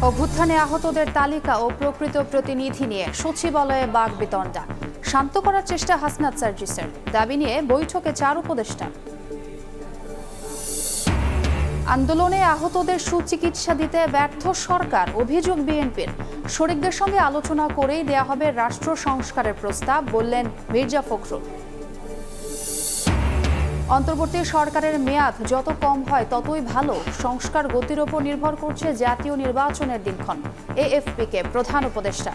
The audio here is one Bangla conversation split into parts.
অভ্যুত্থানে আহতদের তালিকা ও প্রকৃত প্রতিনিধি নিয়ে সচিবালয়ে বাকবিতণ্ডা। শান্ত করার চেষ্টা হাসনাত সার্জিসের। দাবি নিয়ে বৈঠকে 4 উপদেষ্টা। আন্দোলনে আহতদের সুচিকিৎসা দিতে ব্যর্থ সরকার, অভিযোগ বিএনপির। শরিকদের সঙ্গে আলোচনা করেই দেয়া হবে রাষ্ট্র সংস্কারের প্রস্তাব, বললেন মির্জা ফখরুল। অন্তর্বর্তী সরকারের মেয়াদ যত কম হয় ততই ভালো। সংস্কার গতির ওপর নির্ভর করছে জাতীয় নির্বাচনের দিনক্ষণ, এএফপিকে প্রধান উপদেষ্টা।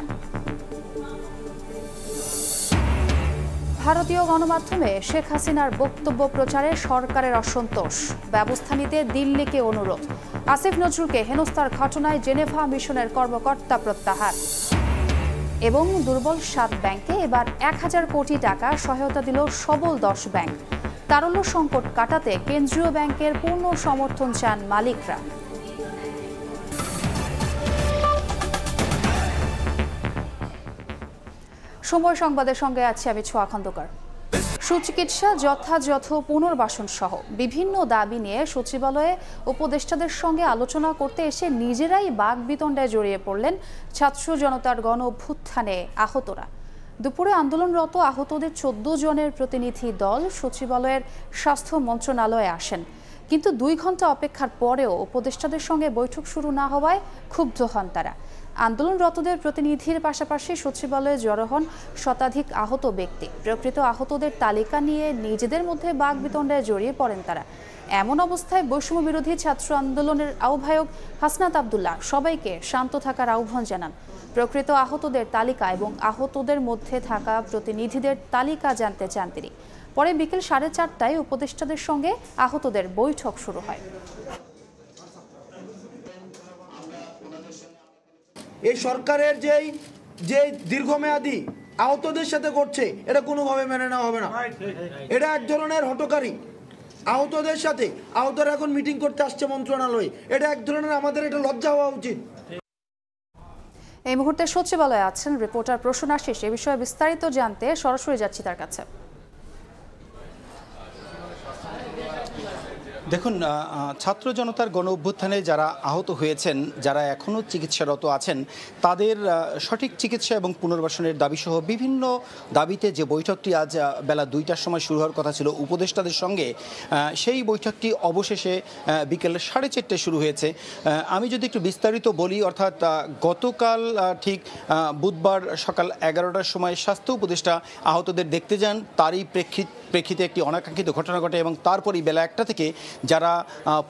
ভারতীয় গণমাধ্যমে শেখ হাসিনার বক্তব্য প্রচারে সরকারের অসন্তোষ, ব্যবস্থা নিতে দিল্লিকে অনুরোধ। আসিফ নজরুলকে হেনস্থার ঘটনায় জেনেভা মিশনের কর্মকর্তা প্রত্যাহার। এবং দুর্বল 7 ব্যাংকে এবার 1000 কোটি টাকা সহায়তা দিল সবল 10 ব্যাংক। তারল্য সংকট কাটাতে কেন্দ্রীয় ব্যাংকের পূর্ণ সমর্থন চান মালিকরা। সময় সংবাদের সঙ্গে আছি আমি ছোয়া খন্দকার। সুচিকিৎসা, যথাযথ পুনর্বাসন সহ বিভিন্ন দাবি নিয়ে সচিবালয়ে উপদেষ্টাদের সঙ্গে আলোচনা করতে এসে নিজেরাই বাকবিতণ্ডায় জড়িয়ে পড়লেন ছাত্র জনতার গণ অভ্যুত্থানে আহতরা। দুপুরে আন্দোলনরত আহতদের 14 জনের প্রতিনিধি দল সচিবালয়ের স্বাস্থ্য মন্ত্রণালয়ে আসেন, কিন্তু 2 ঘন্টা অপেক্ষার পরেও উপদেষ্টাদের সঙ্গে বৈঠক শুরু না হওয়ায় ক্ষুব্ধ হন তারা। আন্দোলনরতদের প্রতিনিধির পাশাপাশি সচিবালয়ে জড়ো হন শতাধিক আহত ব্যক্তি। প্রকৃত আহতদের তালিকা নিয়ে নিজেদের মধ্যে বাকবিতণ্ডায় জড়িয়ে পড়েন তারা। এমন অবস্থায় বৈষম্য বিরোধী ছাত্র আন্দোলনের আহ্বায়ক হাসনাত আবদুল্লাহ সবাইকে শান্ত থাকার আহ্বান জানান। প্রকৃত আহতদের তালিকা এবং আহতদের মধ্যে থাকা প্রতিনিধিদের তালিকা জানতে চান তিনি। পরে বিকেল 4:30টায় উপদেষ্টাদের সঙ্গে আহতদের বৈঠক শুরু হয়। এই সরকারের যে দীর্ঘমেয়াদী আহতদের সাথে করছে, এটা কোনোভাবে মেনে নেওয়া হবে না। এটা এক ধরনের হঠকারী। আহতদের সাথে আহতরা এখন মিটিং করতে আসছে মন্ত্রণালয়ে, এটা এক ধরনের, আমাদের এটা লজ্জা হওয়া উচিত। এই মুহূর্তে সচিবালয়ে আছেন রিপোর্টার প্রসূন আশিস। এ বিষয়ে বিস্তারিত জানতে সরাসরি যাচ্ছি তার কাছে। দেখুন, ছাত্র জনতার গণ অভ্যুত্থানে যারা আহত হয়েছেন, যারা এখনও চিকিৎসারত আছেন, তাদের সঠিক চিকিৎসা এবং পুনর্বাসনের দাবিসহ বিভিন্ন দাবিতে যে বৈঠকটি আজ বেলা 2টার সময় শুরু হওয়ার কথা ছিল উপদেষ্টাদের সঙ্গে, সেই বৈঠকটি অবশেষে বিকেল 4:30টায় শুরু হয়েছে। আমি যদি একটু বিস্তারিত বলি, অর্থাৎ গতকাল ঠিক বুধবার সকাল 11টার সময় স্বাস্থ্য উপদেষ্টা আহতদের দেখতে যান। তারই প্রেক্ষিতে একটি অনাকাঙ্ক্ষিত ঘটনা ঘটে এবং তারপরই বেলা 1টা থেকে যারা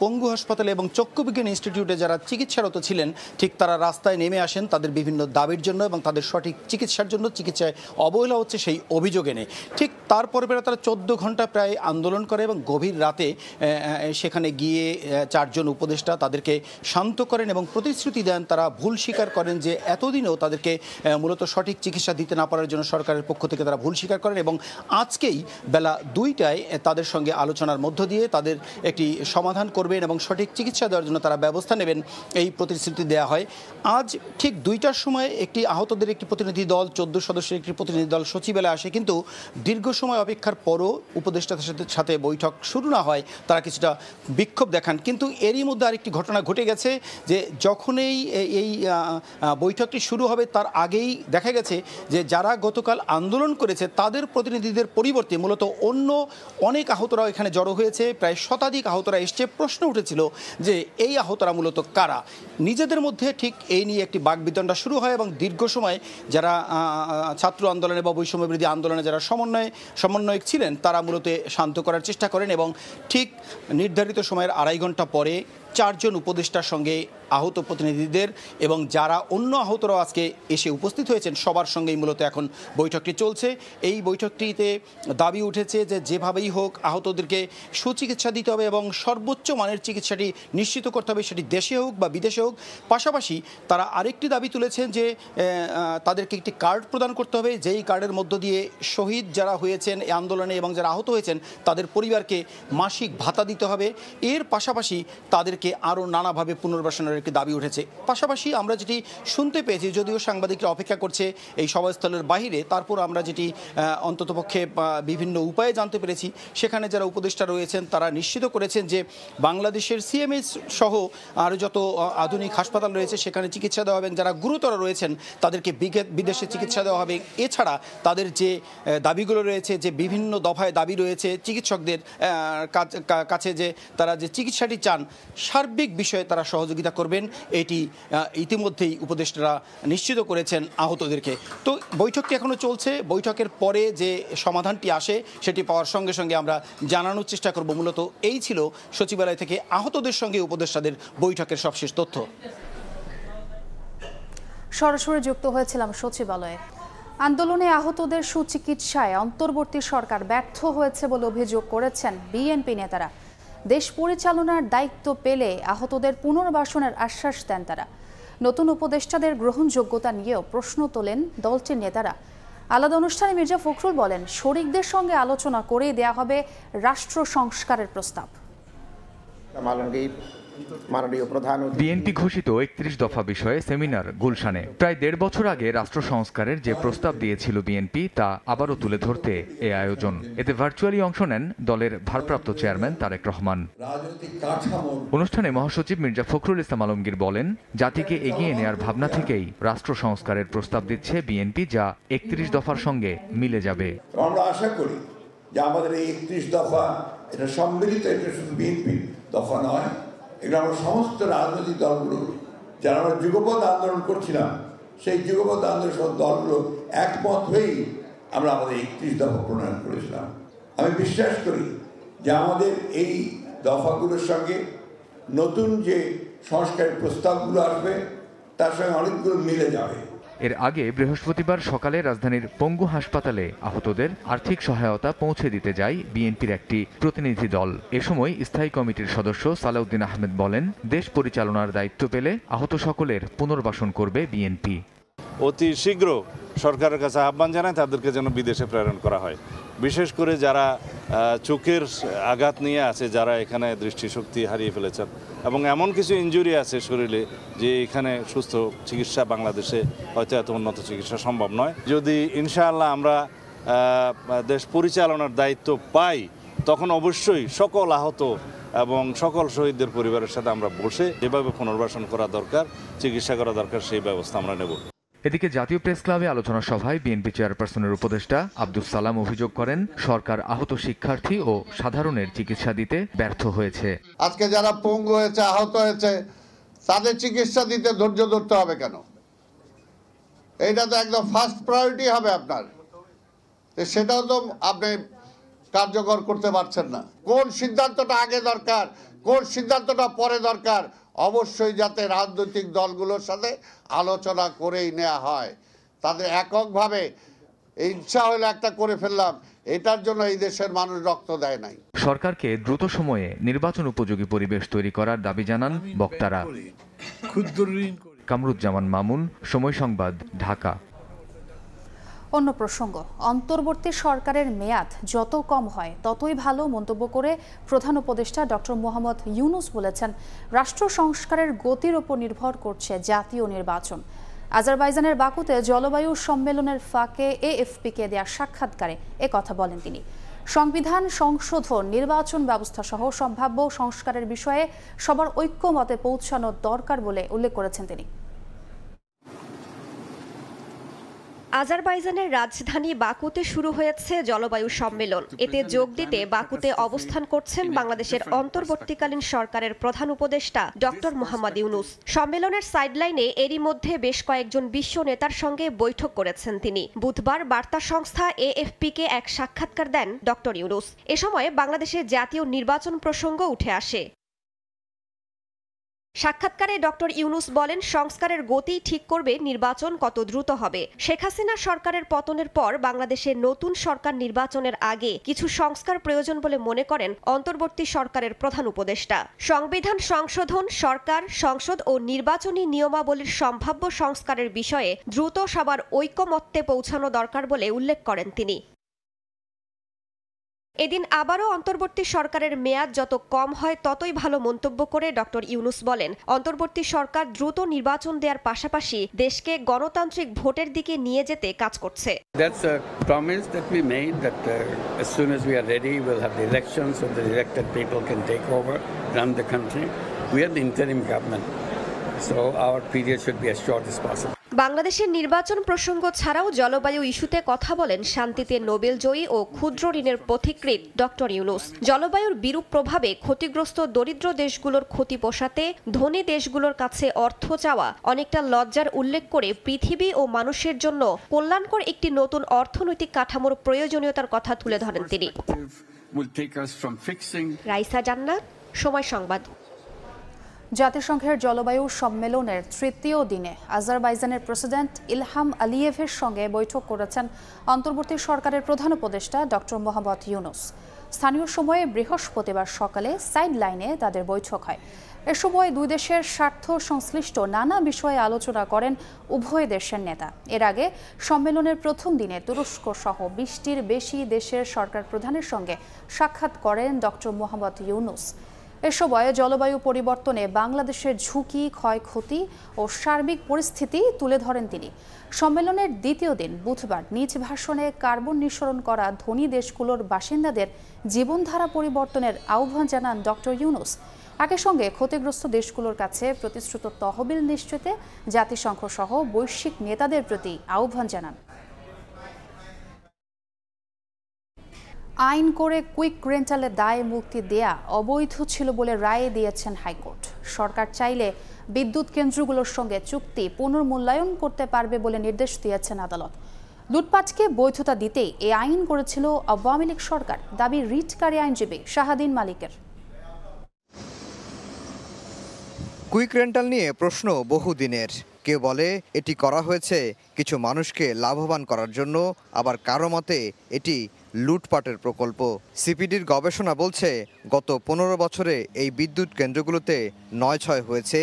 পঙ্গু হাসপাতালে এবং চক্ষুবিজ্ঞান ইনস্টিটিউটে যারা চিকিৎসারত ছিলেন, ঠিক তারা রাস্তায় নেমে আসেন তাদের বিভিন্ন দাবির জন্য এবং তাদের সঠিক চিকিৎসার জন্য। চিকিৎসায় অবহেলা হচ্ছে সেই অভিযোগ এনে। ঠিক তারপরে তারা 14 ঘন্টা প্রায় আন্দোলন করে এবং গভীর রাতে সেখানে গিয়ে 4 জন উপদেষ্টা তাদেরকে শান্ত করেন এবং প্রতিশ্রুতি দেন। তারা ভুল স্বীকার করেন যে এতদিনেও তাদেরকে মূলত সঠিক চিকিৎসা দিতে না পারার জন্য সরকারের পক্ষ থেকে তারা ভুল স্বীকার করেন এবং আজকেই বেলা 2টায় তাদের সঙ্গে আলোচনার মধ্য দিয়ে তাদের একটি সমাধান করবেন এবং সঠিক চিকিৎসা দেওয়ার জন্য তারা ব্যবস্থা নেবেন, এই প্রতিশ্রুতি দেওয়া হয়। আজ ঠিক 2টার সময় একটি আহতদের একটি প্রতিনিধি দল, 14 সদস্যের একটি প্রতিনিধি দল সচিবালয়ে আসে, কিন্তু দীর্ঘ সময় অপেক্ষার পরও উপদেষ্টাদের সাথে বৈঠক শুরু না হয় তারা কিছুটা বিক্ষোভ দেখান। কিন্তু এরই মধ্যে আরেকটি ঘটনা ঘটে গেছে যে যখনই এই বৈঠকটি শুরু হবে তার আগেই দেখা গেছে যে যারা গতকাল আন্দোলন করেছে তাদের প্রতিনিধিদের পরিবর্তে মূলত অন্য অনেক আহতরাও এখানে জড়ো হয়েছে। প্রায় শতাধিক আহতরা এসছে। প্রশ্ন উঠেছিল যে এই আহতরা মূলত কারা। নিজেদের মধ্যে ঠিক এই নিয়ে একটি বাকবিতণ্ডা শুরু হয় এবং দীর্ঘ সময় যারা ছাত্র আন্দোলনে বা বৈষম্য বিরোধী আন্দোলনে যারা সমন্বয়ক ছিলেন তারা মূলত শান্ত করার চেষ্টা করেন এবং ঠিক নির্ধারিত সময়ের 2.5 ঘন্টা পরে 4 জন উপদেষ্টার সঙ্গে আহত প্রতিনিধিদের এবং যারা অন্য আহতরাও আজকে এসে উপস্থিত হয়েছেন সবার সঙ্গেই মূলত এখন বৈঠকটি চলছে। এই বৈঠকটিতে দাবি উঠেছে যে যেভাবেই হোক আহতদেরকে সুচিকিৎসা দিতে হবে এবং সর্বোচ্চ মানের চিকিৎসাটি নিশ্চিত করতে হবে, সেটি দেশে হোক বা বিদেশে হোক। পাশাপাশি তারা আরেকটি দাবি তুলেছেন যে তাদেরকে একটি কার্ড প্রদান করতে হবে, যেই কার্ডের মধ্য দিয়ে শহীদ যারা হয়েছেন এই আন্দোলনে এবং যারা আহত হয়েছেন তাদের পরিবারকে মাসিক ভাতা দিতে হবে। এর পাশাপাশি তাদেরকে থেকে আরও নানাভাবে পুনর্বাসনের একটি দাবি উঠেছে। পাশাপাশি আমরা যেটি শুনতে পেয়েছি, যদিও সাংবাদিকরা অপেক্ষা করছে এই সভাস্থলের বাহিরে, তারপর আমরা যেটি অন্ততপক্ষে বিভিন্ন উপায়ে জানতে পেরেছি, সেখানে যারা উপদেষ্টা রয়েছেন তারা নিশ্চিত করেছেন যে বাংলাদেশের সিএমএইচ সহ আরও যত আধুনিক হাসপাতাল রয়েছে সেখানে চিকিৎসা দেওয়া হবে, যারা গুরুতর রয়েছেন তাদেরকে বিদেশে চিকিৎসা দেওয়া হবে। এছাড়া তাদের যে দাবিগুলো রয়েছে, যে বিভিন্ন দফায় দাবি রয়েছে চিকিৎসকদের কাছে, যে তারা যে চিকিৎসাটি চান সার্বিক বিষয়ে তারা সহযোগিতা করবেন, এটি ইতিমধ্যেই উপদেষ্টারা নিশ্চিত করেছেন আহতদেরকে। তো বৈঠকটি এখনও চলছে, বৈঠকের পরে যে সমাধানটি আসে সেটি পাওয়ার সঙ্গে সঙ্গে আমরা জানানোর চেষ্টা করব। মূলত এই ছিল সচিবালয় থেকে আহতদের সঙ্গে উপদেষ্টাদের বৈঠকের সবশেষ তথ্য। সরাসরি যুক্ত হয়েছিলাম সচিবালয়ে। আন্দোলনে আহতদের সুচিকিৎসায় অন্তর্বর্তী সরকার ব্যর্থ হয়েছে বলে অভিযোগ করেছেন বিএনপি নেতারা। দেশ পরিচালনার দায়িত্ব পেলে আহতদের পুনর্বাসনের আশ্বাস দেন তারা। নতুন উপদেষ্টাদের গ্রহণযোগ্যতা নিয়েও প্রশ্ন তোলেন দলটির নেতারা। আলাদা অনুষ্ঠানে মির্জা ফখরুল বলেন, শরিকদের সঙ্গে আলোচনা করেই দেয়া হবে রাষ্ট্র সংস্কারের প্রস্তাব। বিএনপি ঘোষিত ৩১ দফা বিষয়ে সেমিনার গুলশানে। প্রায় ১.৫ বছর আগে রাষ্ট্র সংস্কারের যে প্রস্তাব দিয়েছিল বিএনপি তা আবারও তুলে ধরতে এ আয়োজন। এতে ভার্চুয়ালি অংশ নেন দলের ভারপ্রাপ্ত চেয়ারম্যান তারেক রহমান। অনুষ্ঠানে মহাসচিব মির্জা ফখরুল ইসলাম আলমগীর বলেন, জাতিকে এগিয়ে নেয়ার ভাবনা থেকেই রাষ্ট্র সংস্কারের প্রস্তাব দিচ্ছে বিএনপি, যা ৩১ দফার সঙ্গে মিলে যাবে। আমরা আশা করি যে আমাদের এই ৩১ দফা এটা সম্মিলিত, এটা শুধু বিএনপি দফা নয়, এটা আমরা সমস্ত রাজনৈতিক দলগুলো যারা আমরা যুগপৎ আন্দোলন করছিলাম, সেই যুগপৎ আন্দোলন সব দলগুলো একমত হয়েই আমরা আমাদের ৩১ দফা প্রণয়ন করেছিলাম। আমি বিশ্বাস করি যে আমাদের এই দফাগুলোর সঙ্গে নতুন যে সংস্কারের প্রস্তাবগুলো আসবে তার সঙ্গে অনেকগুলো মিলে যাবে। এর আগে বৃহস্পতিবার সকালে রাজধানীর পঙ্গু হাসপাতালে আহতদের আর্থিক সহায়তা পৌঁছে দিতে যায় বিএনপির একটি প্রতিনিধি দল। এ সময় স্থায়ী কমিটির সদস্য সালাউদ্দিন আহমেদ বলেন, দেশ পরিচালনার দায়িত্ব পেলে আহত সকলের পুনর্বাসন করবে বিএনপি। অতি শীঘ্র সরকারের কাছে আহ্বান জানায় তাদেরকে যেন বিদেশে প্রেরণ করা হয়। বিশেষ করে যারা চোখের আঘাত নিয়ে আছে, যারা এখানে দৃষ্টিশক্তি হারিয়ে ফেলেছেন এবং এমন কিছু ইনজুরি আছে শরীরে যে এখানে সুস্থ চিকিৎসা বাংলাদেশে হয়তো এত উন্নত চিকিৎসা সম্ভব নয়। যদি ইনশাআল্লাহ আমরা দেশ পরিচালনার দায়িত্ব পাই, তখন অবশ্যই সকল আহত এবং সকল শহীদদের পরিবারের সাথে আমরা বসে যেভাবে পুনর্বাসন করা দরকার, চিকিৎসা করা দরকার, সেই ব্যবস্থা আমরা নেব। এদিকে জাতীয় প্রেস ক্লাবে আলোচনা সভায় বিএনপি চেয়ারপারসনের উপদেষ্টা আব্দুস সালাম অভিযোগ করেন, সরকার আহত শিক্ষার্থী ও সাধারণের চিকিৎসা দিতে ব্যর্থ হয়েছে। আজকে যারা পঙ্গু হয়েছে, আহত হয়েছে, তাদের চিকিৎসা দিতে ধৈর্য ধরতে হবে কেন? এটা তো একদম ফার্স্ট প্রায়োরিটি হবে আপনার, সেটাও তো আপনি কার্যকর করতে পারছেন না। কোন সিদ্ধান্তটা আগে দরকার, কোন সিদ্ধান্তটা পরে দরকার, অবশ্যই যাতে রাজনৈতিক দলগুলোর সাথে আলোচনা করেই নেওয়া হয়। তাদের এককভাবে ইচ্ছা হলে একটা করে ফেললাম, এটার জন্য এই দেশের মানুষ রক্ত দেয় নাই। সরকারকে দ্রুত সময়ে নির্বাচন উপযোগী পরিবেশ তৈরি করার দাবি জানান বক্তারা। কামরুজ্জামান মামুন, সময় সংবাদ, ঢাকা। অন্য প্রসঙ্গ, অন্তর্বর্তী সরকারের মেয়াদ যত কম হয় ততই ভালো মন্তব্য করে প্রধান উপদেষ্টা ডক্টর মোহাম্মদ ইউনূস বলেছেন, রাষ্ট্র সংস্কারের গতির ওপর নির্ভর করছে জাতীয় নির্বাচন। আজারবাইজানের বাকুতে জলবায়ু সম্মেলনের ফাঁকে এএফপিকে দেয়া সাক্ষাৎকারে কথা বলেন তিনি। সংবিধান সংশোধন, নির্বাচন ব্যবস্থা সহ সম্ভাব্য সংস্কারের বিষয়ে সবার ঐক্যমতে পৌঁছানো দরকার বলে উল্লেখ করেছেন তিনি। আজারবাইজানের রাজধানী বাকুতে শুরু হয়েছে জলবায়ু সম্মেলন। এতে যোগ দিতে বাকুতে অবস্থান করছেন বাংলাদেশের অন্তর্বর্তীকালীন সরকারের প্রধান উপদেষ্টা ডক্টর মোহাম্মদ ইউনূস। সম্মেলনের সাইডলাইনে এরই মধ্যে বেশ কয়েকজন বিশ্ব নেতার সঙ্গে বৈঠক করেছেন তিনি। বুধবার বার্তা সংস্থা এএফপিকে এক সাক্ষাৎকার দেন ডক্টর ইউনূস। এ সময় বাংলাদেশের জাতীয় নির্বাচন প্রসঙ্গ উঠে আসে। সাক্ষাৎকারে ডক্টর ইউনূস বলেন, সংস্কারের গতি ঠিক করবে নির্বাচন কত দ্রুত হবে। শেখ হাসিনা সরকারের পতনের পর বাংলাদেশের নতুন সরকার নির্বাচনের আগে কিছু সংস্কার প্রয়োজন বলে মনে করেন অন্তর্বর্তী সরকারের প্রধান উপদেষ্টা। সংবিধান সংশোধন, সরকার, সংসদ ও নির্বাচনী নিয়মাবলীর সম্ভাব্য সংস্কারের বিষয়ে দ্রুত সবার ঐকমত্যে পৌঁছানো দরকার বলে উল্লেখ করেন তিনি। এদিন আবারও অন্তর্বর্তী সরকারের মেয়াদ যত কম হয় ততই ভালো মন্তব্য করে ডক্টর ইউনূস বলেন, অন্তর্বর্তী সরকার দ্রুত নির্বাচন দেওয়ার পাশাপাশি দেশকে গণতান্ত্রিক ভোটের দিকে নিয়ে যেতে কাজ করছে। That's a promise that we made that as soon as we are ready we'll have the elections so the elected people can take over, run the country. We are the interim government, so our period should be as short as possible. বাংলাদেশের নির্বাচন প্রসঙ্গ ছাড়াও জলবায়ু ইস্যুতে কথা বলেন শান্তিতে নোবেল জয়ী ও ক্ষুদ্র ঋণের পথিকৃৎ ডক্টর ইউনূস। জলবায়ুর বিরূপ প্রভাবে ক্ষতিগ্রস্ত দরিদ্র দেশগুলোর ক্ষতি পোষাতে ধনী দেশগুলোর কাছে অর্থ চাওয়া অনেকটা লজ্জার উল্লেখ করে পৃথিবী ও মানুষের জন্য কল্যাণকর একটি নতুন অর্থনৈতিক কাঠামোর প্রয়োজনীয়তার কথা তুলে ধরেন তিনি। রাইসা জান্নাত, সময় সংবাদ। জাতিসংঘের জলবায়ু সম্মেলনের তৃতীয় দিনে আজারবাইজানের প্রেসিডেন্ট ইলহাম আলিয়েভের সঙ্গে বৈঠক করেছেন অন্তর্বর্তী সরকারের প্রধান উপদেষ্টা ডক্টর মোহাম্মদ ইউনূস। স্থানীয় সময়ে বৃহস্পতিবার সকালে সাইড লাইনে তাদের বৈঠক হয়। এ সময় দুই দেশের স্বার্থ সংশ্লিষ্ট নানা বিষয়ে আলোচনা করেন উভয় দেশের নেতা। এর আগে সম্মেলনের প্রথম দিনে তুরস্ক সহ 20টির বেশি দেশের সরকার প্রধানের সঙ্গে সাক্ষাৎ করেন ডক্টর মোহাম্মদ ইউনূস। এ সময় জলবায়ু পরিবর্তনে বাংলাদেশের ঝুঁকি, ক্ষয়ক্ষতি ও সার্বিক পরিস্থিতি তুলে ধরেন তিনি। সম্মেলনের দ্বিতীয় দিন বুধবার নিজ ভাষণে কার্বন নিঃসরণ করা ধনী দেশগুলোর বাসিন্দাদের জীবনধারা পরিবর্তনের আহ্বান জানান ডক্টর ইউনূস। একই সঙ্গে ক্ষতিগ্রস্ত দেশগুলোর কাছে প্রতিশ্রুত তহবিল নিশ্চিতে জাতিসংঘ সহ বৈশ্বিক নেতাদের প্রতি আহ্বান জানান। আইন করে কুইক রেন্টালের দায় মুক্তি দেয়া অবৈধ ছিল বলে রায় দিয়েছেন হাইকোর্ট। সরকার চাইলে বিদ্যুৎ কেন্দ্রগুলোর সঙ্গে চুক্তি পুনর্মূল্যায়ন করতে পারবে বলে নির্দেশ দিয়েছেন আদালত। লুটপাটকে বৈধতা দিতেই এই আইন করেছিল আওয়ামী লীগ সরকার, দাবি রিটকারী আইনজীবী শাহাদিন মালিকের। কুইক রেন্টাল নিয়ে প্রশ্ন বহুদিনের। কেউ বলে এটি করা হয়েছে কিছু মানুষকে লাভবান করার জন্য, আবার কারো মতে এটি লুটপাটের প্রকল্প। সিপিডির গবেষণা বলছে গত 15 বছরে এই বিদ্যুৎ কেন্দ্রগুলোতে 9-6 হয়েছে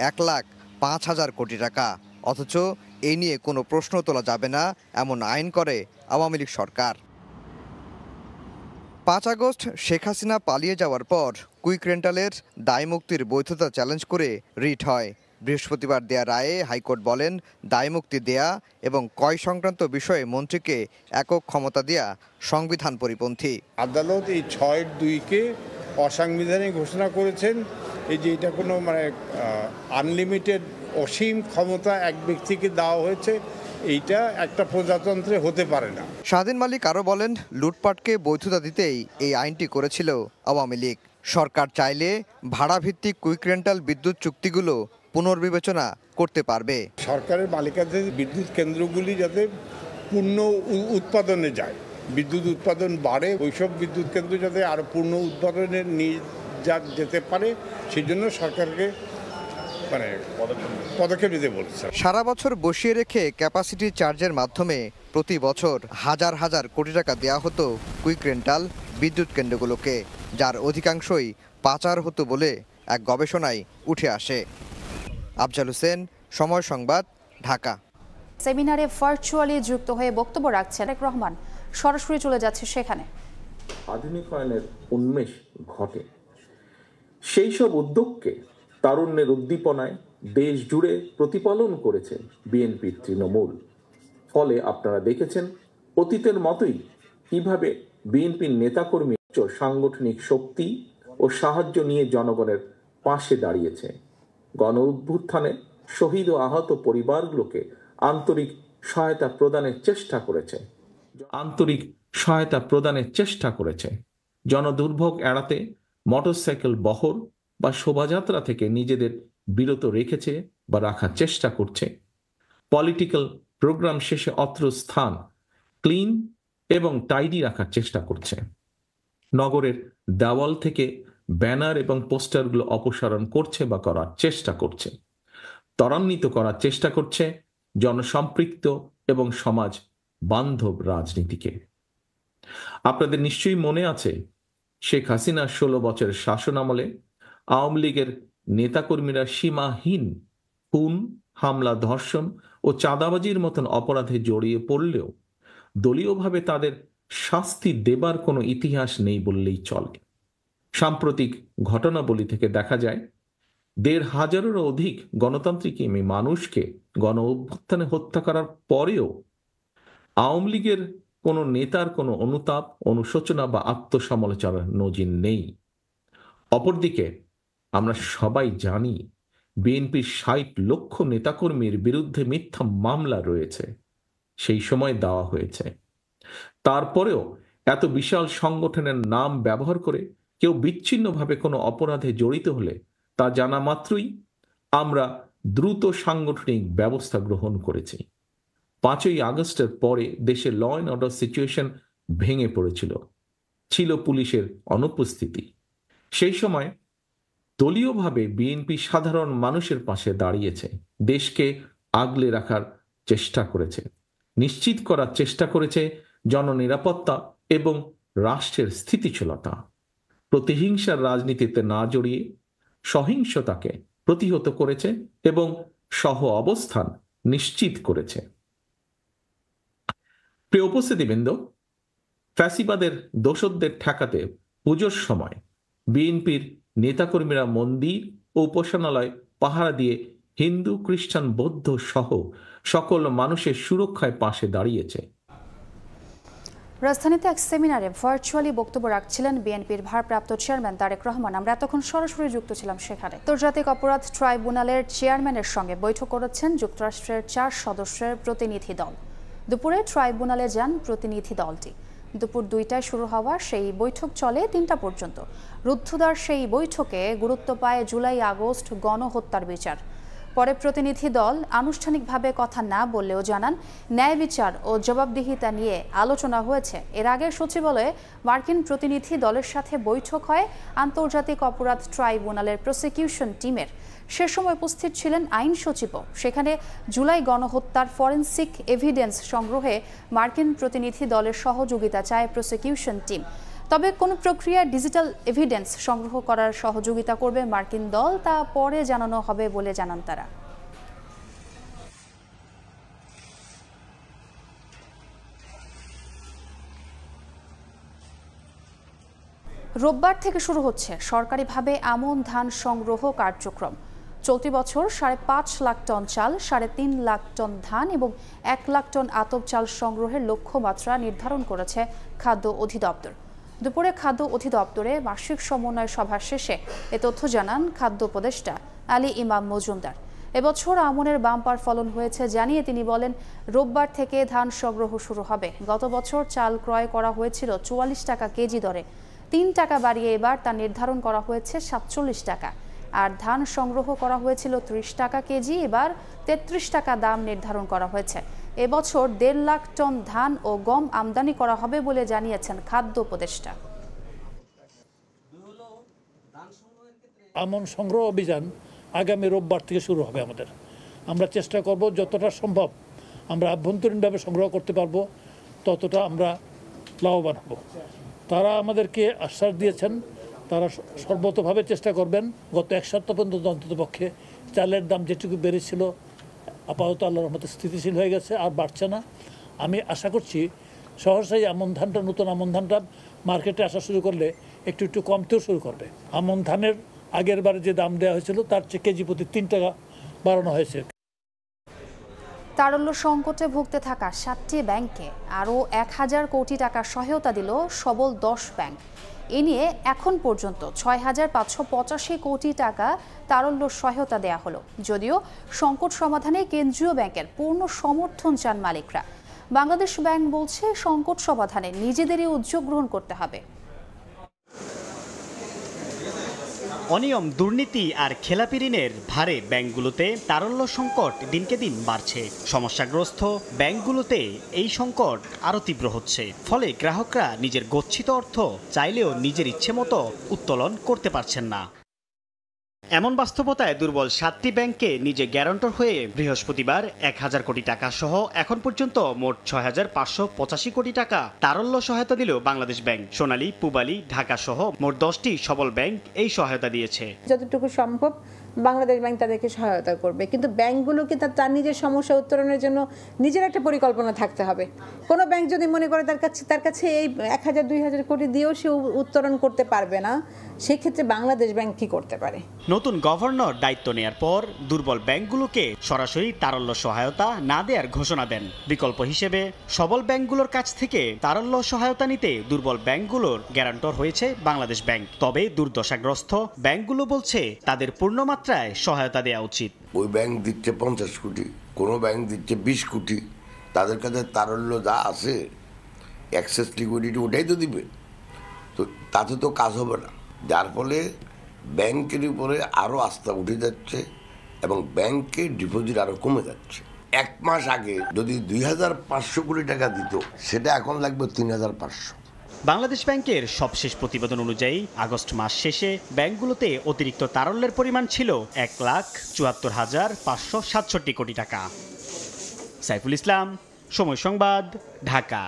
1,05,000 কোটি টাকা। অথচ এই নিয়ে কোনো প্রশ্ন তোলা যাবে না এমন আইন করে আওয়ামী লীগ সরকার। 5 আগস্ট শেখ হাসিনা পালিয়ে যাওয়ার পর কুইক রেন্টালের দায়মুক্তির বৈধতা চ্যালেঞ্জ করে রিট হয়। বৃহস্পতিবার দেয়া রায়ে হাইকোর্ট বলেন, দায়মুক্তি দেয়া এবং ক্রয় সংক্রান্ত বিষয়ে মন্ত্রীকে একক ক্ষমতা দেয়া সংবিধান পরিপন্থী। আদালত এই 6(2)কে অসাংবিধানিক ঘোষণা করেছেন। এই যে এটা কোনো আনলিমিটেড অসীম ক্ষমতা এক ব্যক্তিকে দেওয়া হয়েছে, এইটা একটা প্রজাতন্ত্রে হতে পারে না। শাহাদিন মালিক আরও বলেন, লুটপাটকে বৈধতা দিতেই এই আইনটি করেছিল আওয়ামী লীগ। সরকার চাইলে ভাড়াভিত্তিক কুইক রেন্টাল বিদ্যুৎ চুক্তিগুলো পুনর্বিবেচনা করতে পারবে। সরকারের মালিকানাধীন বিদ্যুৎ কেন্দ্রগুলি যাতে পূর্ণ উৎপাদনে যায়, বিদ্যুৎ উৎপাদন বাড়ে, ওইসব বিদ্যুৎ কেন্দ্র যাতে আরও পূর্ণ উৎপাদনে নিয়ে যেতে পারে, সেই জন্য সরকারকে পদক্ষেপ নিতে বলছে। সারা বছর বসিয়ে রেখে ক্যাপাসিটি চার্জের মাধ্যমে প্রতি বছর হাজার হাজার কোটি টাকা দেওয়া হতো কুইক রেন্টাল বিদ্যুৎ কেন্দ্রগুলোকে, যার অধিকাংশই পাচার হতো বলে এক গবেষণায় উঠে আসে। আফজাল হোসেন, সময় সংবাদ, ঢাকা। সেমিনারে ভার্চুয়ালি যুক্ত হয়ে বক্তব্য রাখছেন এক রহমান। সরাসরি চলে যাচ্ছে সেখানে। আধুনিকায়নের উন্মেষ ঘটে, সেই সব উদ্যোগকে তারুণ্যের উদ্দীপনায় দেশ জুড়ে প্রতিপালন করেছে বিএনপি তৃণমূল। ফলে আপনারা দেখেছেন অতীতের মতোই কিভাবে বিএনপির নেতাকর্মী সাংগঠনিক শক্তি ও সাহায্য নিয়ে জনগণের পাশে দাঁড়িয়েছে। গণ অভ্যুত্থানে শহীদ ও আহত পরিবারগুলোকে আন্তরিক সহায়তা প্রদানের চেষ্টা করেছে। জনদুর্ভোগ এড়াতে মোটরসাইকেল বহর বা শোভাযাত্রা থেকে নিজেদের বিরত রেখেছে বা রাখার চেষ্টা করছে। পলিটিক্যাল প্রোগ্রাম শেষে অত্র স্থান ক্লিন এবং টাইডি রাখার চেষ্টা করছে। নগরের দেওয়াল থেকে ব্যানার এবং পোস্টারগুলো অপসারণ করছে বা করার চেষ্টা করছে। ত্বরান্বিত করার চেষ্টা করছে জনসম্পৃক্ত এবং সমাজ বান্ধব রাজনীতিকে। আপনাদের নিশ্চয়ই মনে আছে, শেখ হাসিনার 16 বছরের শাসন আমলে আওয়ামী লীগের নেতাকর্মীরা সীমাহীন খুন, হামলা, ধর্ষণ ও চাঁদাবাজির মতন অপরাধে জড়িয়ে পড়লেও দলীয়ভাবে তাদের শাস্তি দেবার কোনো ইতিহাস নেই বললেই চলে। সাম্প্রতিক ঘটনাবলী থেকে দেখা যায় ১৫০০-এরও অধিক গণতান্ত্রিক মানুষকে গণ অভ্যুত্থানে হত্যা করার পরেও আওয়ামী লীগের কোনো নেতার কোনো অনুতাপ, অনুশোচনা বা আত্মসমালোচনার নজির নেই। অপরদিকে আমরা সবাই জানি বিএনপির ৬০ লক্ষ নেতাকর্মীর বিরুদ্ধে মিথ্যা মামলা রয়েছে, সেই সময় দেওয়া হয়েছে। তারপরেও এত বিশাল সংগঠনের নাম ব্যবহার করে কেউ বিচ্ছিন্নভাবে কোনো অপরাধে জড়িত হলে তা জানা মাত্রই আমরা দ্রুত সাংগঠনিক ব্যবস্থা গ্রহণ করেছি। ৫ই আগস্টের পরে দেশে ল অ্যান্ড অর্ডার সিচুয়েশন ভেঙে পড়েছিল, ছিল পুলিশের অনুপস্থিতি। সেই সময় দলীয়ভাবে বিএনপি সাধারণ মানুষের পাশে দাঁড়িয়েছে, দেশকে আগলে রাখার চেষ্টা করেছে, নিশ্চিত করার চেষ্টা করেছে জননিরাপত্তা এবং রাষ্ট্রের স্থিতিশীলতা। প্রতিহিংসার রাজনীতিতে না জড়িয়ে সহিংসতাকে প্রতিহত করেছে এবং সহ অবস্থান নিশ্চিত করেছে। প্রিয় উপস্থিতিবৃন্দ, ফ্যাসিবাদের দোসরদের ঠেকাতে পুজোর সময় বিএনপির নেতাকর্মীরা মন্দির ও উপাসনালয় পাহারা দিয়ে হিন্দু, খ্রিস্টান, বৌদ্ধ সহ সকল মানুষের সুরক্ষায় পাশে দাঁড়িয়েছে। রাজধানীতে এক সেমিনারে ভার্চুয়ালি বক্তব্য রাখছিলেন বিএনপির ভারপ্রাপ্ত চেয়ারম্যান তারেক রহমান। আমরা এতক্ষণ সরাসরি যুক্ত ছিলাম সেখানে। আন্তর্জাতিক অপরাধ ট্রাইব্যুনালের চেয়ারম্যানের সঙ্গে বৈঠক করেছেন যুক্তরাষ্ট্রের ৪ সদস্যের প্রতিনিধি দল। দুপুরে ট্রাইব্যুনালে যান প্রতিনিধি দলটি। দুপুর ২টায় শুরু হওয়া সেই বৈঠক চলে ৩টা পর্যন্ত। রুদ্ধদ্বার সেই বৈঠকে গুরুত্ব পায় জুলাই আগস্ট গণহত্যার বিচার। পরে প্রতিনিধি দল আনুষ্ঠানিকভাবে কথা না বললেও জানান ন্যায় বিচার ও জবাবদিহিতা নিয়ে আলোচনা হয়েছে। এর আগে সচিবালয়ে মার্কিন প্রতিনিধি দলের সাথে বৈঠক হয় আন্তর্জাতিক অপরাধ ট্রাইব্যুনালের প্রসিকিউশন টিমের। সে সময় উপস্থিত ছিলেন আইন সচিবও। সেখানে জুলাই গণহত্যার ফরেনসিক এভিডেন্স সংগ্রহে মার্কিন প্রতিনিধি দলের সহযোগিতা চায় প্রসিকিউশন টিম। তবে কোন প্রক্রিয়ায় ডিজিটাল এভিডেন্স সংগ্রহ করার সহযোগিতা করবে মার্কিন দল তা পরে জানানো হবে বলে জানান তারা। রোববার থেকে শুরু হচ্ছে সরকারিভাবে আমন ধান সংগ্রহ কার্যক্রম। চলতি বছর ৫.৫ লাখ টন চাল, ৩.৫ লাখ টন ধান এবং ১ লাখ টন আতপ চাল সংগ্রহের লক্ষ্যমাত্রা নির্ধারণ করেছে খাদ্য অধিদপ্তর। দুপুরে খাদ্য অধিদপ্তরে বার্ষিক সমন্বয় সভা শেষে এ তথ্য জানান খাদ্য উপদেষ্টা আলী ইমাম মজুমদার। এবছর আমনের বাম্পার ফলন হয়েছে জানিয়ে তিনি বলেন, রোববার থেকে ধান সংগ্রহ শুরু হবে। গত বছর চাল ক্রয় করা হয়েছিল ৪৪ টাকা কেজি দরে, ৩ টাকা বাড়িয়ে এবার তা নির্ধারণ করা হয়েছে ৪৭ টাকা। আর ধান সংগ্রহ করা হয়েছিল ৩০ টাকা কেজি, এবার ৩৩ টাকা দাম নির্ধারণ করা হয়েছে। এবছর ১.৫ লাখ টন ধান ও গম আমদানি করা হবে বলে জানিয়েছেন খাদ্য উপদেষ্টা। আমন সংগ্রহ অভিযান আগামী রোববার থেকে শুরু হবে আমাদের। আমরা চেষ্টা করব যতটা সম্ভব আমরা আভ্যন্তরীণভাবে সংগ্রহ করতে পারবো, ততটা আমরা লাভবান হব। তারা আমাদেরকে আশ্বাস দিয়েছেন তারা সর্বতভাবে চেষ্টা করবেন। গত ১ সপ্তাহ পর্যন্ত অন্ততপক্ষে চালের দাম যেটুকু বেড়েছিল আপাতত আল্লাহর রহমতে স্থিতিশীল হয়ে গেছে, আর বাড়ছে না। আমি আশা করছি সহসাই আমন ধানটা, নতুন আমন ধানটা মার্কেটে আসা শুরু করলে একটু একটু কমতেও শুরু করবে। আমন ধানের আগের বারে যে দাম দেওয়া হয়েছিল তার চেয়ে কেজি প্রতি ৩ টাকা বাড়ানো হয়েছে। তারল্য সংকটে ভুগতে থাকা ৭টি ব্যাংকে আরও ১,০০০ কোটি টাকা সহায়তা দিল সবল ১০ ব্যাংক। এ নিয়ে এখন পর্যন্ত ৬,৫৮৫ কোটি টাকা তারল্য সহায়তা দেয়া হলো। যদিও সংকট সমাধানে কেন্দ্রীয় ব্যাংকের পূর্ণ সমর্থন চান মালিকরা। বাংলাদেশ ব্যাংক বলছে সংকট সমাধানে নিজেদেরই উদ্যোগ গ্রহণ করতে হবে। অনিয়ম, দুর্নীতি আর খেলাপি ঋণের ভারে ব্যাংকগুলোতে তারল্য সংকট দিনকে দিন বাড়ছে। সমস্যাগ্রস্ত ব্যাংকগুলোতে এই সংকট আরও তীব্র হচ্ছে। ফলে গ্রাহকরা নিজের গচ্ছিত অর্থ চাইলেও নিজের ইচ্ছে মতো উত্তোলন করতে পারছেন না। এমন বাস্তবতায় দুর্বল ৭টি ব্যাংকে নিজে গ্যারান্টর হয়ে বৃহস্পতিবার ১,০০০ কোটি টাকা সহ এখন পর্যন্ত মোট ৬,৫৮৫ কোটি টাকা তারল্য সহায়তা দিল বাংলাদেশ ব্যাংক। সোনালী, পূবালী, ঢাকা সহ মোট ১০টি সবল ব্যাংক এই সহায়তা দিয়েছে। যতটুকু সম্ভব বাংলাদেশ ব্যাংক তাদেরকে সহায়তা করবে, কিন্তু ব্যাংকগুলোকে তার নিজের সমস্যা উত্তরণের জন্য নিজের একটা পরিকল্পনা থাকতে হবে। কোনো ব্যাংক যদি মনে করে তার কাছে এই 1000-2000 কোটি দিয়েও সে উত্তরণ করতে পারবে না, সেক্ষেত্রে বাংলাদেশ ব্যাংক কি করতে পারে? নতুন গভর্নর দায়িত্ব নেয়ার পর দুর্বল ব্যাংকগুলোকে সরাসরি তারল্য সহায়তা না দেওয়ার ঘোষণা দেন। বিকল্প হিসেবে সবল ব্যাংকগুলোর কাছ থেকে তারল্য সহায়তা নিতে দুর্বল ব্যাংকগুলোর গ্যারান্টর হয়েছে বাংলাদেশ ব্যাংক। তবে দুর্দশাগ্রস্ত ব্যাংকগুলো বলছে তাদের পূর্ণমাত্রায় সহায়তা দেওয়া উচিত। ওই ব্যাংক দিচ্ছে 50 কোটি, কোনো ব্যাংক দিচ্ছে 20 কোটি, তাদের কাছে তারল্য যা আছে অ্যাক্সেস লিকুইডিটি ওটাই তো দিবে, তো তাতে তো কাজ হবে না। যার ফলে ব্যাংকের উপরে আরও আস্থা উঠে যাচ্ছে এবং ব্যাংকে ডিপোজিট আরও কমে যাচ্ছে। 1 মাস আগে যদি 2500 কোটি টাকা দিত, সেটা এখন লাগবে 3500। বাংলাদেশ ব্যাংকের সবশেষ প্রতিবেদন অনুযায়ী আগস্ট মাস শেষে ব্যাংকগুলোতে অতিরিক্ত তারল্যের পরিমাণ ছিল 1,74,567 কোটি টাকা। সাইফুল ইসলাম, সময় সংবাদ, ঢাকা।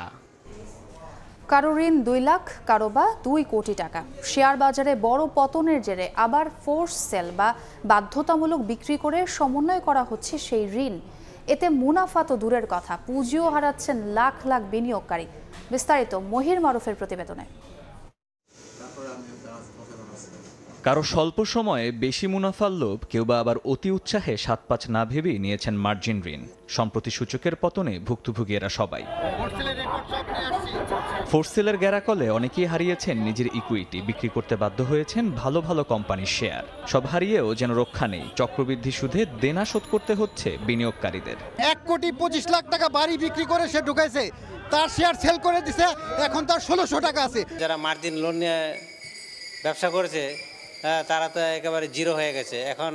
কারো ঋণ 2 লাখ, কারো বা 2 কোটি টাকা। শেয়ার বাজারে বড় পতনের জেরে আবার ফোর্স সেল বা বাধ্যতামূলক বিক্রি করে সমন্বয় করা হচ্ছে সেই ঋণ। এতে মুনাফা তো দূরের কথা, পুঁজিও হারাচ্ছেন লাখ লাখ বিনিয়োগকারী। বিস্তারিত মহির মারুফের প্রতিবেদনে। কারো স্বল্প সময়ে বেশি মুনাফার লোভ, কেউ বা আবার অতি উৎসাহে 7-5 না ভেবেই নিয়েছেন মার্জিন ঋণ। সম্প্রতি সূচকের পতনে ভুক্তভোগী এরা সবাই। ফোর্সেলের গ্যারাকলে অনেকেই হারিয়েছেন নিজের ইকুইটি, বিক্রি করতে বাধ্য হয়েছেন ভালো ভালো কোম্পানির শেয়ার। সব হারিয়েও যেন রক্ষা নেই, চক্রবৃদ্ধি সুদে দেনা শোধ করতে হচ্ছে বিনিয়োগকারীদের। 1,25,00,000 টাকা বাড়ি বিক্রি করে সে ঢুকাইছে, তার শেয়ার সেল করে দিছে, এখন তার 1600 টাকা আছে। যারা মার্জিন লোন নিয়ে ব্যবসা করেছে তারা তো একেবারে জিরো হয়ে গেছে, এখন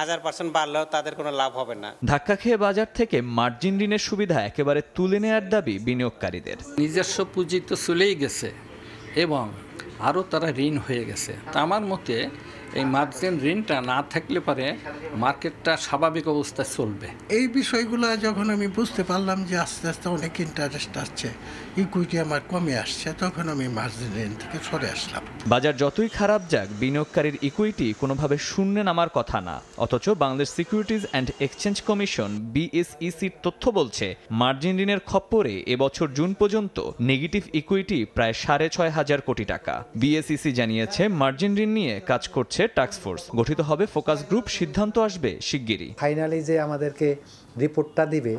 1000% বাড়লেও তাদের কোনো লাভ হবে না। ধাক্কা খেয়ে বাজার থেকে মার্জিন ঋণের সুবিধা একেবারে তুলে নেওয়ার দাবি বিনিয়োগকারীদের। নিজস্ব পুঁজি তো চলেই গেছে এবং আরও তারা ঋণ হয়ে গেছে। তা আমার মতে এই মার্জিন ঋণটা না থাকলে পারে মার্কেটটা স্বাভাবিক অবস্থায় চলবে। এই বিষয়গুলো যখন আমি বুঝতে পারলাম যে আস্তে আস্তে অনেক ইন্টারেস্ট আসছে, ইকুইটি আমার কমে আসছে, তখন আমি মার্জিন ঋণ থেকে সরে আসলাম। বাজার যতই খারাপ যাক, বিনিয়োগকারীর ইকুইটি কোনোভাবে শূন্যে নামার কথা না। অথচ Bangladesh securities and exchange commission BSECর তথ্য বলছে, মার্জিন ঋণের খপ্পরে এবছর জুন পর্যন্ত নেগেটিভ ইকুইটি প্রায় 6,500 কোটি টাকা। BSEC জানিয়েছে মার্জিন ঋণ নিয়ে কাজ করছে টাস্ক ফোর্স, গঠিত হবে ফোকাস গ্রুপ, সিদ্ধান্ত আসবে শিগগিরই। ফাইনালি যে আমাদেরকে রিপোর্টটা দিবে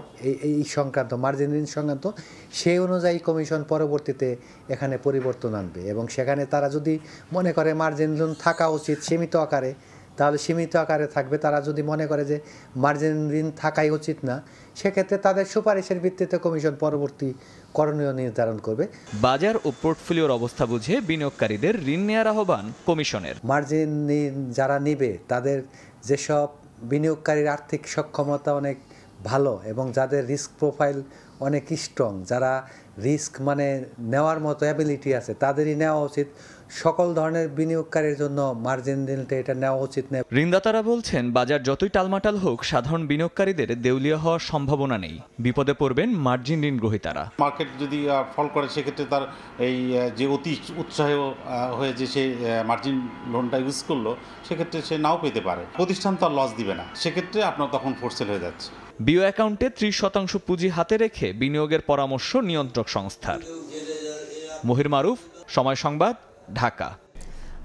এই সংক্রান্ত মার্জিন ঋণ সংক্রান্ত, সেই অনুযায়ী কমিশন পরবর্তীতে এখানে পরিবর্তন আনবে এবং সেখানে তারা যদি মনে করে মার্জিন ঋণ থাকা উচিত সীমিত আকারে, তাহলে সীমিত আকারে থাকবে। তারা যদি মনে করে যে মার্জিন ঋণ থাকাই উচিত না, সেক্ষেত্রে তাদের সুপারিশের ভিত্তিতে কমিশন পরবর্তী করণীয় নির্ধারণ করবে। বাজার ও পোর্টফোলিওর অবস্থা বুঝে বিনিয়োগকারীদের ঋণ নেওয়ার আহ্বান কমিশনের। মার্জিন যারা নিবে তাদের যেসব বিনিয়োগকারীর আর্থিক সক্ষমতা অনেক ভালো এবং যাদের রিস্ক প্রোফাইল অনেক স্ট্রং, যারা রিস্ক নেওয়ার মতো অ্যাবিলিটি আছে, তাদেরই নেওয়া উচিত। সকল ধরনের বিনিয়োগকারীর জন্য মার্জিন ঋণটা এটা নেওয়া উচিত না। ঋণদাতারা বলছেন, বাজার যতই টালমাটাল হোক, সাধারণ বিনিয়োগকারীদের দেউলিয়া হওয়ার সম্ভাবনা নেই। বিপদে পড়বেন মার্জিন ঋণ গ্রহীতারা। মার্কেট যদি ফল করে, সেক্ষেত্রে তার এই যে অতি উৎসাহ হয়ে যে সে মার্জিন লোনটা ইউজ করলো, সেক্ষেত্রে সে নাও পেতে পারে। প্রতিষ্ঠান তো আর লস দিবে না, সেক্ষেত্রে আপনার তখন ফোর্সেল হয়ে যাচ্ছে। বিও অ্যাকাউন্টে 30% পুঁজি হাতে রেখে বিনিয়োগের পরামর্শ নিয়ন্ত্রক সংস্থার। মহির মারুফ, সময় সংবাদ, ঢাকা।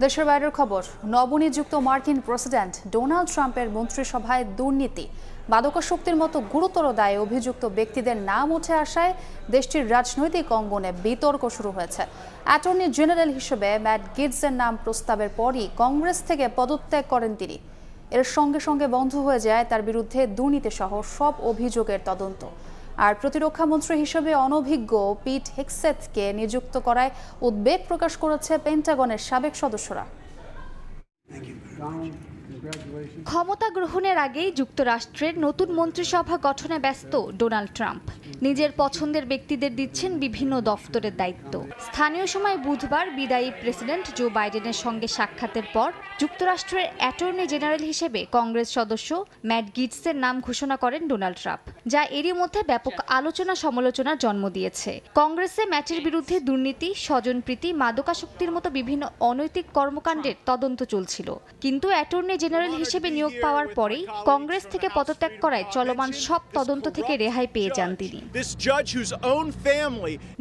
দেশের বাইরের খবর। নবনিযুক্ত মার্কিন প্রেসিডেন্ট ডোনাল্ড ট্রাম্পের মন্ত্রিসভায় দুর্নীতি, মাদকাসক্তির মতো গুরুতর দায়ে অভিযুক্ত ব্যক্তিদের নাম উঠে আসায় দেশটির রাজনৈতিক অঙ্গনে বিতর্ক শুরু হয়েছে। অ্যাটর্নি জেনারেল হিসেবে ম্যাট গিটসের নাম প্রস্তাবের পরই কংগ্রেস থেকে পদত্যাগ করেন তিনি। এর সঙ্গে সঙ্গে বন্ধ হয়ে যায় তার বিরুদ্ধে দুর্নীতিসহ সব অভিযোগের তদন্ত। আর প্রতিরক্ষা মন্ত্রী হিসেবে অনভিজ্ঞ পিট হেগসেথকে নিযুক্ত করায় উদ্বেগ প্রকাশ করেছে পেন্টাগনের সাবেক সদস্যরা। ক্ষমতা গ্রহণের আগেই যুক্তরাষ্ট্রের নতুন মন্ত্রিসভা গঠনে ব্যস্ত ডোনাল্ড ট্রাম্প। নিজের পছন্দের ব্যক্তিদের দিচ্ছেন বিভিন্ন দফতরের দায়িত্ব। স্থানীয় সময় বুধবার বিদায়ী প্রেসিডেন্ট জো বাইডেনের সঙ্গে সাক্ষাতের পর যুক্তরাষ্ট্রের অ্যাটর্নি জেনারেল হিসেবে কংগ্রেস সদস্য ম্যাট গিটসের নাম ঘোষণা করেন ডোনাল্ড ট্রাম্প, যা এরই মধ্যে ব্যাপক আলোচনা সমালোচনার জন্ম দিয়েছে। কংগ্রেসে ম্যাটের বিরুদ্ধে দুর্নীতি, স্বজনপ্রীতি, মাদকাসক্তির মতো বিভিন্ন অনৈতিক কর্মকাণ্ডের তদন্ত চলছিল, কিন্তু অ্যাটর্নি জেনারেল হিসেবে নিয়োগ পাওয়ার পরেই কংগ্রেস থেকে পদত্যাগ করায় চলমান সব তদন্ত থেকে রেহাই পেয়ে যান তিনি।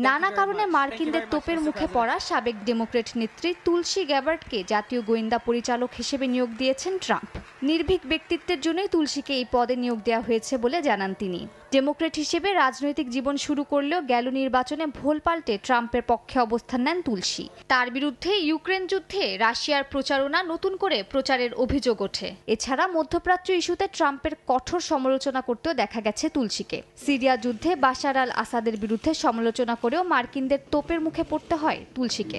নানা কারণে মার্কিনদের তোপের মুখে পড়া সাবেক ডেমোক্রেট নেত্রী তুলসী গ্যাবার্ডকে জাতীয় গোয়েন্দা পরিচালক হিসেবে নিয়োগ দিয়েছেন ট্রাম্প। নির্ভীক ব্যক্তিত্বের জন্যই তুলসীকে এই পদে নিয়োগ দেওয়া হয়েছে বলে জানান তিনি। ডেমোক্রেট হিসেবে রাজনৈতিক জীবন শুরু করলেও গেল নির্বাচনে ভোল পাল্টে ট্রাম্পের পক্ষে অবস্থান নেন তুলসী। তার বিরুদ্ধে ইউক্রেন যুদ্ধে রাশিয়ার প্রচারণা নতুন করে প্রচারের অভিযোগ ওঠে। এছাড়া মধ্যপ্রাচ্য ইস্যুতে ট্রাম্পের কঠোর সমালোচনা করতেও দেখা গেছে তুলসীকে। সিরিয়া যুদ্ধে বাশার আল আসাদের বিরুদ্ধে সমালোচনা করেও মার্কিনদের তোপের মুখে পড়তে হয় তুলসীকে।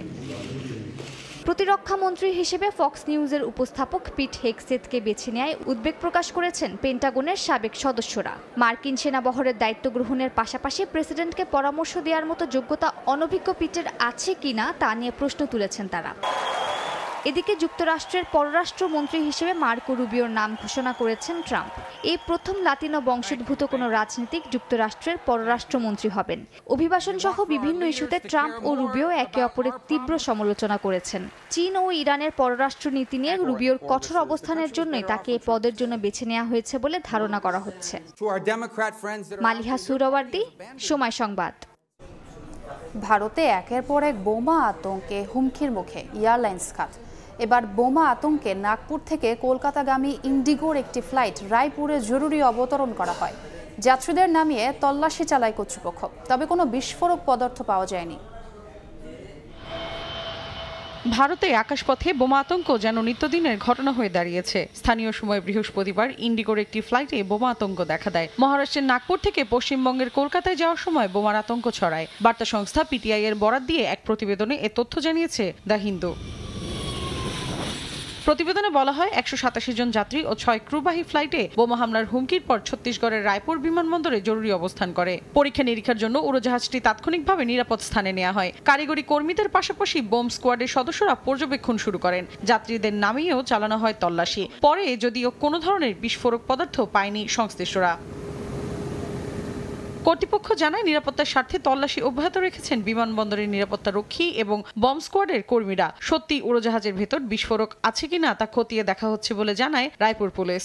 প্রতিরক্ষা মন্ত্রী হিসেবে ফক্স নিউজের উপস্থাপক পিট হেগসেথকে বেছে নেয় উদ্বেগ প্রকাশ করেছেন পেন্টাগনের সাবেক সদস্যরা। মার্কিন সেনাবহরের দায়িত্ব গ্রহণের পাশাপাশি প্রেসিডেন্টকে পরামর্শ দেওয়ার মতো যোগ্যতা অনভিজ্ঞ পিটের আছে কিনা তা নিয়ে প্রশ্ন তুলেছেন তারা। এদিকে যুক্তরাষ্ট্রের পররাষ্ট্রমন্ত্রী হিসেবে মার্কো রুবিওর নাম ঘোষণা করেছেন ট্রাম্প। এই প্রথম লাতিনো বংশোদ্ভূত কোনো রাজনীতিক যুক্তরাষ্ট্রের পররাষ্ট্রমন্ত্রী হবেন। অভিবাসন সহ বিভিন্ন ইস্যুতে ট্রাম্প ও রুবিও একে অপরের তীব্র সমালোচনা করেছেন। চীন ও ইরানের পররাষ্ট্র নীতি নিয়ে রুবিওর কঠোর অবস্থানের জন্যই তাকে এই পদের জন্য বেছে নেওয়া হয়েছে বলে ধারণা করা হচ্ছে। মালিহা সুরাওয়ার্দী, সময় সংবাদ। ভারতে একের পর এক বোমা আতঙ্কে হুমকির মুখে এয়ারলাইন্স খাত। এবার বোমা আতঙ্কে নাগপুর থেকে কলকাতাগামী ইন্ডিগোর একটি ফ্লাইট রায়পুরে জরুরি অবতরণ করা হয়। যাত্রীদের নামিয়ে তল্লাশি চালায় কর্তৃপক্ষ, তবে কোনো বিস্ফোরক পদার্থ পাওয়া যায়নি। ভারতে আকাশপথে বোমা আতঙ্ক যেন নিত্যদিনের ঘটনা হয়ে দাঁড়িয়েছে। স্থানীয় সময় বৃহস্পতিবার ইন্ডিগোর একটি ফ্লাইটে বোমা আতঙ্ক দেখা দেয়। মহারাষ্ট্রের নাগপুর থেকে পশ্চিমবঙ্গের কলকাতায় যাওয়ার সময় বোমার আতঙ্ক ছড়ায়। বার্তা সংস্থা পিটিআই এর বরাত দিয়ে এক প্রতিবেদনে এ তথ্য জানিয়েছে দ্য হিন্দু। প্রতিবেদনে বলা হয় 187 জন যাত্রী ও 6 ক্রুবাহী ফ্লাইটে বোমা হামলার হুমকির পর ছত্তিশগড়ের রায়পুর বিমানবন্দরে জরুরি অবস্থান করে। পরীক্ষা নিরীক্ষার জন্য উড়োজাহাজটি তাৎক্ষণিকভাবে নিরাপদ স্থানে নেওয়া হয়। কারিগরি কর্মীদের পাশাপাশি বোম স্কোয়াডের সদস্যরা পর্যবেক্ষণ শুরু করেন। যাত্রীদের নামিয়েও চালানো হয় তল্লাশি। পরে যদিও কোনো ধরনের বিস্ফোরক পদার্থ পায়নি সংশ্লিষ্টরা। কর্তৃপক্ষ জানায় নিরাপত্তার স্বার্থে তল্লাশি অব্যাহত রেখেছেন বিমানবন্দরের নিরাপত্তা রক্ষী এবং বম স্কোয়াডের কর্মীরা। সত্যি উড়োজাহাজের ভেতর বিস্ফোরক আছে কিনা তা খতিয়ে দেখা হচ্ছে বলে জানায় রায়পুর পুলিশ।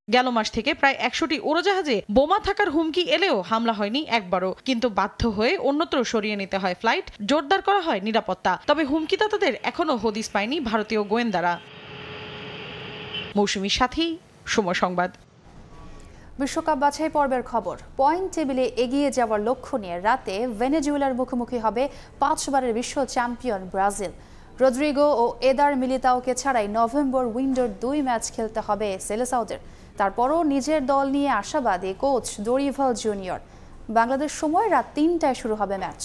গেল মাস থেকে প্রায় 100টি উড়োজাহাজে বোমা থাকার হুমকি এলেও হামলা হয়নি একবারও, কিন্তু বাধ্য হয়ে অন্যত্র সরিয়ে নিতে হয় ফ্লাইট, জোরদার করা হয় নিরাপত্তা। তবে হুমকিদাতাদের এখনো হদিস পায়নি ভারতীয় গোয়েন্দারা। মৌসুমীর সাথী, সময় সংবাদ। বিশ্বকাপ বাছাই পর্বের খবর। পয়েন্ট টেবিলে এগিয়ে যাওয়ার লক্ষ্য নিয়ে রাতে ভেনেজুয়েলার মুখোমুখি হবে 5 বারের বিশ্ব চ্যাম্পিয়ন ব্রাজিল। রদ্রিগো ও এদার মিলিতাওকে ছাড়াই নভেম্বর উইন্ডোর 2 ম্যাচ খেলতে হবে সেলেসাওদের। তারপরও নিজের দল নিয়ে আশাবাদী কোচ দরিভাল জুনিয়র। বাংলাদেশ সময় রাত 3টায় শুরু হবে ম্যাচ।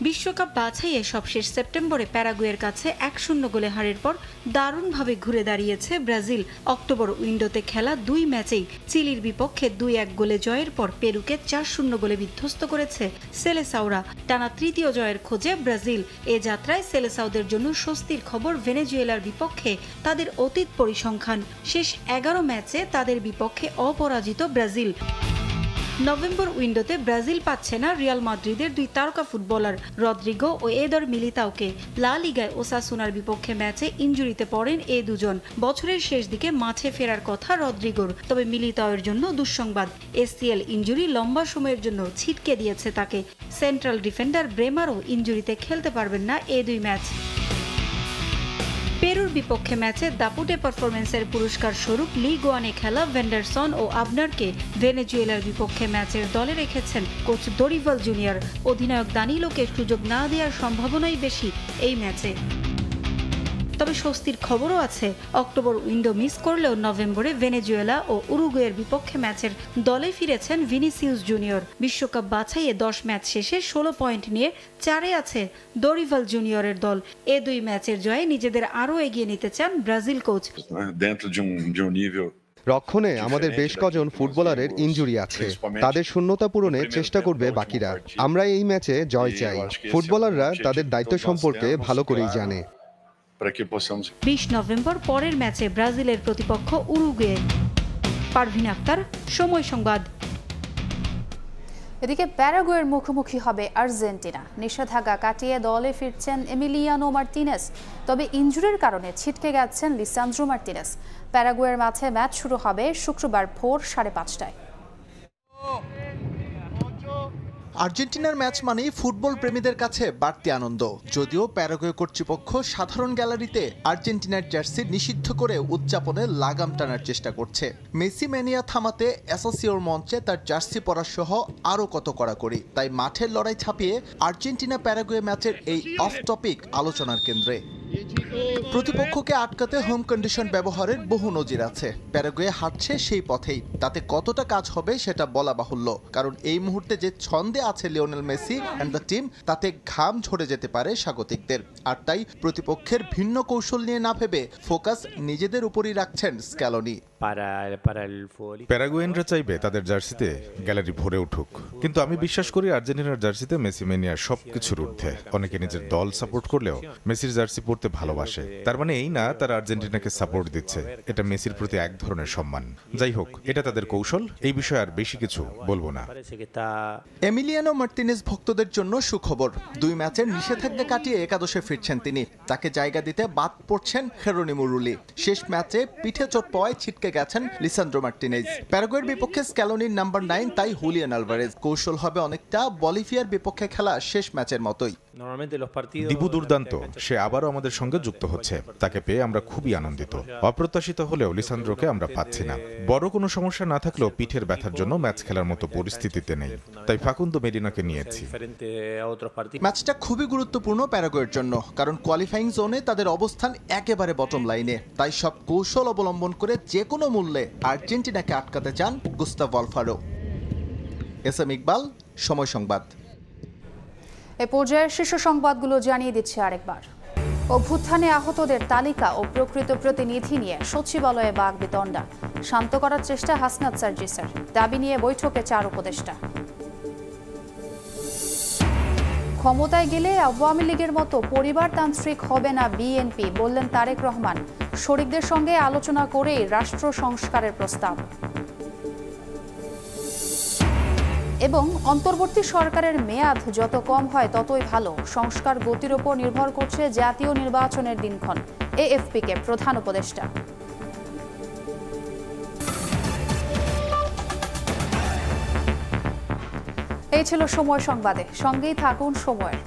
বিশ্বকাপ বাছাইয়ে সবশেষ সেপ্টেম্বরে প্যারাগুয়ের কাছে 1-0 গোলে হারের পর দারুণভাবে ঘুরে দাঁড়িয়েছে ব্রাজিল। অক্টোবর উইন্ডোতে খেলা 2 ম্যাচেই চিলির বিপক্ষে 2-1 গোলে জয়ের পর পেরুকে 4-0 গোলে বিধ্বস্ত করেছে সেলেসাওরা। টানা তৃতীয় জয়ের খোঁজে ব্রাজিল। এ যাত্রায় সেলেসাওদের জন্য স্বস্তির খবর ভেনেজুয়েলার বিপক্ষে তাদের অতীত পরিসংখ্যান। শেষ 11 ম্যাচে তাদের বিপক্ষে অপরাজিত ব্রাজিল। নভেম্বর উইন্ডোতে ব্রাজিল পাচ্ছে না রিয়াল মাদ্রিদের 2 তারকা ফুটবলার রদ্রিগো ও এদর মিলিতাওকে। লা লিগায় ওসাসুনার বিপক্ষে ম্যাচে ইনজুরিতে পড়েন এই দুজন। বছরের শেষ দিকে মাঠে ফেরার কথা রদ্রিগোর, তবে মিলিতাওয়ের জন্য দুঃসংবাদ। এসসিএল ইনজুরি লম্বা সময়ের জন্য ছিটকে দিয়েছে তাকে। সেন্ট্রাল ডিফেন্ডার ব্রেমারও ইনজুরিতে খেলতে পারবেন না এই 2 ম্যাচ। পেরুর বিপক্ষে ম্যাচে দাপুটে পারফরমেন্সের পুরস্কার স্বরূপ লিগ ওয়ানে খেলা ভেন্ডারসন ও আবনারকে ভেনেজুয়েলার বিপক্ষে ম্যাচের দলে রেখেছেন কোচ দরিভাল জুনিয়র। অধিনায়ক দানিলোকে সুযোগ না দেওয়ার সম্ভাবনাই বেশি এই ম্যাচে। তবে স্বস্তির খবরও আছে। অক্টোবর উইন্ডো মিস করলেও নভেম্বরে ভেনেজুয়েলা ও উরুগুয়ের বিপক্ষে ম্যাচের দলে ফিরেছেন ভিনিসিউস জুনিয়র। বিশ্বকাপ বাছাইয়ে 10 ম্যাচ শেষে 16 পয়েন্ট নিয়ে 4-এ আছে দরিভাল জুনিয়রের দল। এ 2 ম্যাচের জয়ে নিজেদের আরও এগিয়ে নিতে চান ব্রাজিল কোচ। রক্ষণে আমাদের বেশ কজন ফুটবলারের ইনজুরি আছে, তাদের শূন্যতা পূরণের চেষ্টা করবে বাকিরা। আমরা এই ম্যাচে জয় চাই। ফুটবলাররা তাদের দায়িত্ব সম্পর্কে ভালো করেই জানে। 20 নভেম্বর পরের ম্যাচে ব্রাজিলের প্রতিপক্ষ উরুগুয়ে। পারভিন আক্তার, সময় সংবাদ। এদিকে প্যারাগুয়ের মুখোমুখি হবে আর্জেন্টিনা। নিষেধাজ্ঞা কাটিয়ে দলে ফিরছেন এমিলিয়ানো মার্টিনেজ, তবে ইনজুরির কারণে ছিটকে গেছেন লিসান্দ্রো মার্টিনেজ। প্যারাগুয়ের মাঠে ম্যাচ শুরু হবে শুক্রবার ভোর 5:30টায়। আর্জেন্টিনার ম্যাচ মানেই ফুটবল প্রেমীদের কাছে বাড়তি আনন্দ। যদিও প্যারাগুয়ে কর্তৃপক্ষ সাধারণ গ্যালারিতে আর্জেন্টিনার জার্সি নিষিদ্ধ করে উদযাপনে লাগাম টানার চেষ্টা করছে। মেসি ম্যানিয়া থামাতে অ্যাসোসিওর মঞ্চে তার জার্সি পরা সহ আরও কত কড়াকড়ি। তাই মাঠের লড়াই ছাপিয়ে আর্জেন্টিনা প্যারাগুয়ে ম্যাচের এই অফ টপিক আলোচনার কেন্দ্রে। প্রতিপক্ষকে আটকাতে হোম কন্ডিশন ব্যবহারের বহু নজির আছে। প্যারাগুয়ে হাঁটছে সেই পথেই। তাতে কতটা কাজ হবে সেটা বলা বাহুল্য, কারণ এই মুহূর্তে যে ছন্দে আছে Lionel Messi and the team, তাতে ঘাম ঝরে যেতে পারে স্বাগতিকদের। আর তাই প্রতিপক্ষের ভিন্ন কৌশল নিয়ে না ভেবে ফোকাস নিজেদের উপরই রাখছেন স্ক্যালোনি। প্যারাগুয়েনরা চাইবে তাদের জার্সিতে গ্যালারি ভরে উঠুক, কিন্তু আমি বিশ্বাস করি আর্জেন্টিনার জার্সিতে মেসি মেনিয়ার সবকিছুর ঊর্ধ্বে। অনেকে নিজের দল সাপোর্ট করলেও মেসির জার্সি পড়তে ভালোবাসে। তার মানে এই না তারা আর্জেন্টিনাকে সাপোর্ট দিচ্ছে, এটা মেসির প্রতি এক ধরনের সম্মান। যাই হোক, এটা তাদের কৌশল, এই বিষয়ে আর বেশি কিছু বলবো না। এমিলিয়ানো মার্টিনেজ ভক্তদের জন্য সুখবর। 2 ম্যাচের নিষেধাজ্ঞা কাটিয়ে একাদশে ফিরছেন তিনি। তাকে জায়গা দিতে বাদ পড়ছেন জেরোনিমো রুলি। শেষ ম্যাচে পিঠে চোট পাওয়ায় ছিটকে গেছেন লিসান্দ্রো মার্টিনেজ। প্যারাগুয়ের বিপক্ষে স্ক্যালোনির নাম্বার 9, তাই হুলিয়ান আলভারেজ। কৌশল হবে অনেকটা বলিভিয়ার বিপক্ষে খেলা শেষ ম্যাচের মতোই। দিবু দুর্দান্ত, সে আবারও আমাদের সঙ্গে যুক্ত হচ্ছে। তাকে পেয়ে আমরা খুবই আনন্দিত। অপ্রত্যাশিত হলেও লিসান্দ্রোকে আমরা পাচ্ছি না। বড় কোনো সমস্যা না থাকলেও পিঠের ব্যথার জন্য ম্যাচ খেলার মতো পরিস্থিতিতে নেই, তাই ফাকুন্দো মেডিনাকে নিয়েছি। ম্যাচটা খুবই গুরুত্বপূর্ণ প্যারাগুয়ের জন্য, কারণ কোয়ালিফাইং জোনে তাদের অবস্থান একেবারে বটম লাইনে। তাই সব কৌশল অবলম্বন করে যে কোনো মূল্যে আর্জেন্টিনাকে আটকাতে চান গুস্তাভো আলফারো। এস.এম. ইকবাল, সময় সংবাদ। এ পর্যায়ের শীর্ষ সংবাদগুলো জানিয়ে দিচ্ছে আরেকবার। অভ্যুত্থানে আহতদের তালিকা ও প্রকৃত প্রতিনিধি নিয়ে সচিবালয়ে বাকবিতণ্ডা। শান্ত করার চেষ্টা হাসনাত সার্জিসের। দাবি নিয়ে বৈঠকে 4 উপদেষ্টা। ক্ষমতায় গেলে আওয়ামী লীগের মতো পরিবারতান্ত্রিক হবে না বিএনপি, বললেন তারেক রহমান। শরিকদের সঙ্গে আলোচনা করেই রাষ্ট্র সংস্কারের প্রস্তাব। এবং অন্তর্বর্তী সরকারের মেয়াদ যত কম হয় ততই ভালো। সংস্কার গতির ওপর নির্ভর করছে জাতীয় নির্বাচনের দিনক্ষণ। এএফপিকে প্রধান উপদেষ্টা। এই ছিল সময় সংবাদে। সঙ্গেই থাকুন সময়ের।